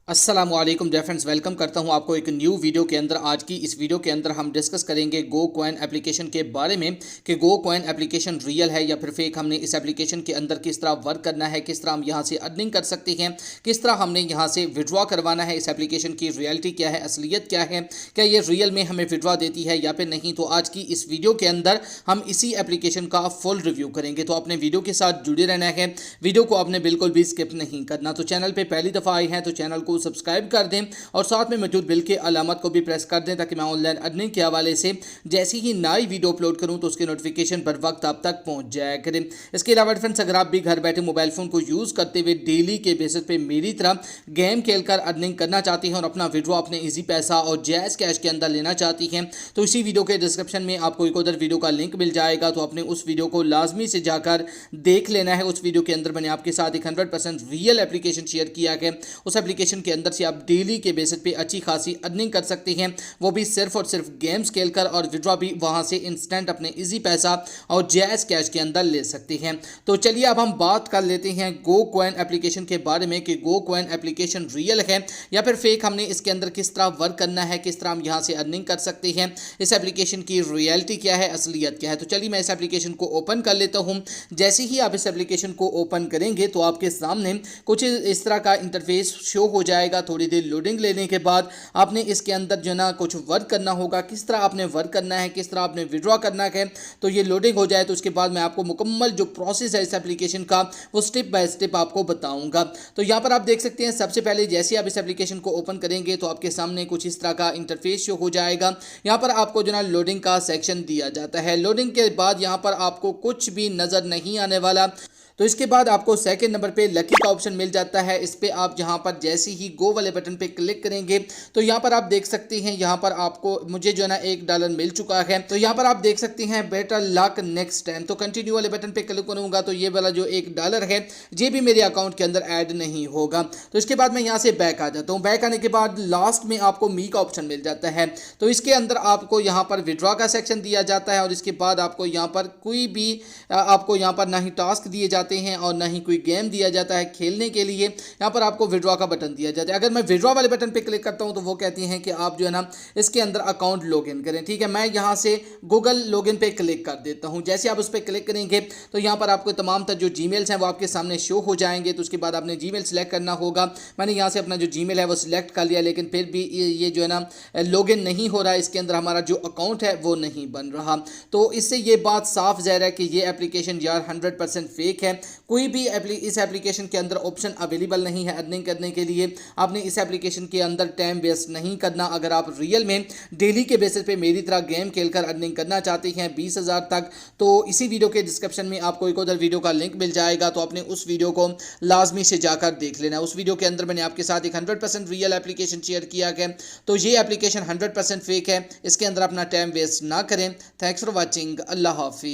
अस्सलामुअलैकुम dear friends, welcome करता हूं आपको एक न्यू वीडियो के अंदर। आज की इस वीडियो के अंदर हम डिस्कस करेंगे गो कॉइन एप्लीकेशन के बारे में कि गो कॉइन एप्लीकेशन रियल है या फिर फेक। हमने इस एप्लीकेशन के अंदर किस तरह वर्क करना है, किस तरह हम यहां से अर्निंग कर सकते हैं, किस तरह हमने यहां से विड्रॉ करवाना है, इस एप्लीकेशन की रियलिटी क्या है, असलियत क्या है, क्या ये रियल में हमें विड्रॉ देती है या फिर नहीं। तो आज की इस वीडियो के अंदर हम इसी एप्लीकेशन का फुल रिव्यू करेंगे। तो अपने वीडियो के साथ जुड़े रहना है, वीडियो को आपने बिल्कुल भी स्किप नहीं करना। तो चैनल पर पहली दफ़ा आए हैं तो चैनल को सब्सक्राइब कर दें और साथ में मौजूद बिल के अलामत को भी प्रेस कर दें ताकि मैं ऑनलाइन अर्निंग के हवाले से जैसी ही नई वीडियो अपलोड करूं तो उसकी नोटिफिकेशन पर वक्त आप तक पहुंच जाया करें। इसके अलावा फ्रेंड्स, अगर आप भी घर बैठे मोबाइल फोन को यूज़ करते हुए डेली के बेसिस पे मेरी तरह गेम खेलकर अर्निंग करना चाहती हैं और अपना विड्रॉ अपने इजी पैसा और जैज़ कैश के अंदर लेना चाहती हैं तो इसी वीडियो के डिस्क्रिप्शन में आपको एक उधर वीडियो का लिंक मिल जाएगा। तो आपने उस वीडियो को लाजमी से जाकर देख लेना है। उस वीडियो के अंदर मैंने आपके साथ एक 100% रियल एप्लीकेशन शेयर किया है। उस एप्लीकेशन के अंदर से आप डेली के बेसिस पे अच्छी खासी अर्निंग कर सकते हैं, वो भी सिर्फ और सिर्फ गेम्स खेलकर, और विड्रॉ भी वहां से इंस्टेंट अपने इजी पैसा और जैज़ कैश के अंदर ले सकते हैं। तो चलिए अब हम बात कर लेते हैं गो कॉइन एप्लीकेशन के बारे में कि गो कॉइन एप्लीकेशन रियल है या फिर फेक। हमने इसके अंदर किस तरह वर्क करना है, किस तरह हम यहां से अर्निंग कर सकते हैं, इस एप्लीकेशन की रियलिटी क्या है, असलियत क्या है। तो चलिए मैं इस एप्लीकेशन को ओपन कर लेता हूं। जैसे ही आप इस एप्लीकेशन को ओपन करेंगे तो आपके सामने कुछ इस तरह का इंटरफेस शो हो जाएगा। थोड़ी देर लोडिंग लेने के बाद आपने इसके अंदर जो ना कुछ वर्क करना होगा, किस तरह आपने वर्क करना है, किस तरह आपने विड्रॉ करना है। तो ये लोडिंग हो जाए तो उसके बाद मैं आपको मुकम्मल जो प्रोसेस है इस एप्लीकेशन का वो स्टेप बाय स्टेप आपको बताऊंगा। तो यहाँ पर आप देख सकते हैं, सबसे पहले जैसे आप इस एप्लीकेशन को ओपन करेंगे तो आपके सामने कुछ इस तरह का इंटरफेस शो हो जाएगा। यहाँ पर आपको जो ना लोडिंग का सेक्शन दिया जाता है। लोडिंग के बाद यहाँ पर आपको कुछ भी नज़र नहीं आने वाला। तो इसके बाद आपको सेकंड नंबर पे लकी का ऑप्शन मिल जाता है। इस पे आप यहाँ पर जैसे ही गो वाले बटन पे क्लिक करेंगे तो यहाँ पर आप देख सकते हैं, यहाँ पर आपको मुझे जो है ना $1 मिल चुका है। तो यहाँ पर आप देख सकते हैं बेटर लक नेक्स्ट टाइम। तो कंटिन्यू वाले बटन पे क्लिक करूंगा तो ये वाला जो $1 है ये भी मेरे अकाउंट के अंदर ऐड नहीं होगा। तो इसके बाद मैं यहाँ से बैक आ जाता हूँ। बैक आने के बाद लास्ट में आपको मी का ऑप्शन मिल जाता है। तो इसके अंदर आपको यहाँ पर विड्रॉ का सेक्शन दिया जाता है और इसके बाद आपको यहाँ पर कोई भी आपको यहाँ पर ना ही टास्क दिए जाते हैं और ना ही कोई गेम दिया जाता है खेलने के लिए। यहाँ पर आपको विड्रॉ का बटन दिया जाता है। अगर मैं विड्रॉ वाले बटन पे क्लिक करता हूँ तो वो कहती हैं कि आप जो है ना इसके अंदर अकाउंट लॉगिन करें। ठीक है, मैं यहाँ से गूगल लॉगिन पे क्लिक कर देता हूँ। जैसे आप उस पर क्लिक करेंगे तो यहाँ पर आपको तमाम तर जो जीमेल्स हैं वो आपके सामने शो हो जाएंगे। तो उसके बाद आपने जीमेल सेलेक्ट करना होगा। मैंने यहाँ से अपना जो जीमेल है वो सिलेक्ट कर लिया, लेकिन फिर भी ये जो है ना लॉगिन नहीं हो रहा है। इसके अंदर हमारा जो अकाउंट है वो नहीं बन रहा। तो इससे ये बात साफ ज़ाहिर है कि ये एप्लीकेशन यार 100% फेक है। कोई भी इस एप्लीकेशन के अंदर ऑप्शन अवेलेबल नहीं है अर्निंग करने के लिए। आपने इस एप्लीकेशन के अंदर टाइम वेस्ट नहीं करना। अगर आप रियल में डेली के बेसिस पे मेरी तरह गेम खेलकर अर्निंग करना चाहते हैं 20,000 तक, तो इसी वीडियो के डिस्क्रिप्शन में आपको एक उधर वीडियो का लिंक मिल जाएगा। तो आपने उस वीडियो को लाजमी से जाकर देख लेना। उस वीडियो के अंदर मैंने आपके साथ एक 100% रियल एप्लीकेशन शेयर किया है। तो ये एप्लीकेशन 100% फेक है। इसके अंदर अपना टाइम वेस्ट ना करें। Thanks for watching. अल्लाह हाफिज़।